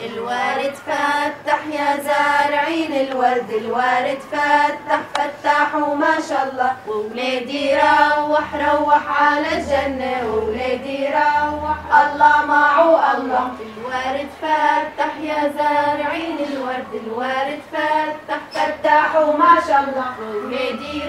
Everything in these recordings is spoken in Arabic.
الوارد فتح يا زارعين الورد، الوارد فتح فتح وما شاء الله، وولادي روح على الجنة، وولادي روح الله معه الله. الوارد فتح يا زارعين الورد، الوارد فتح فتح وما شاء الله، وولادي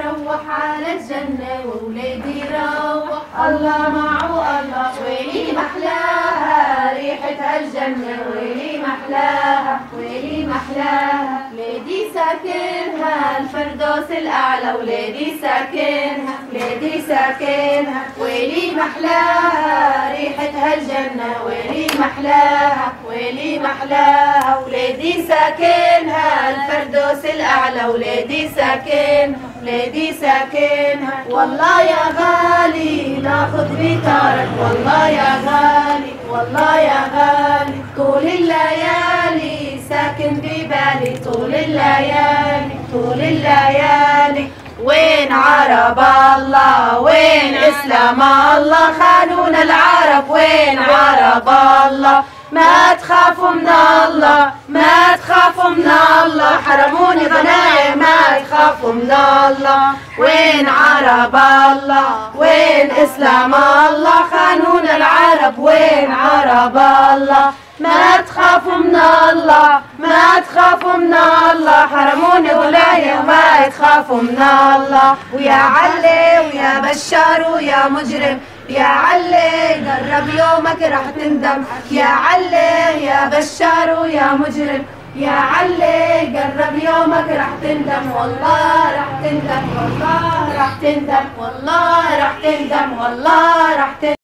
روح على الجنة، وولادي روح الله معه الله. ويلي محلاها ريحة الجنة، ويلي محلاها ويلي محلاها، ولادي ساكنها الفردوس الأعلى، ولادي ساكنها ولادي ساكنها، ويلي محلاها ريحتها الجنة، ويلي محلاها ويلي محلاها، ولادي ساكنها الفردوس الأعلى، ولادي ساكنها ولادي ساكنها. والله يا غالي ناخد بطارك، والله يا غالي والله يا غالي، طول الليالي ساكن ببالي، طول الليالي طول الليالي. وين عرب الله وين إسلام الله، خانونا العرب وين عرب الله، ما تخافوا من الله ما تخافوا من الله، حرموني غنايم ما تخافوا من الله. وين عرب الله وين إسلام الله، خانونا العرب وين عرب الله، ما تخافوا من الله ما تخافوا من الله، حرموني غنايم ما تخافوا من الله. ويا علي ويا بشار ويا مجرم، يا علي قرب يومك رح تندم، يا علي يا بشار ويا مجرم، يا علي قرب يومك رح تندم، والله رح تندم والله رح تندم والله رح تندم والله رح تندم.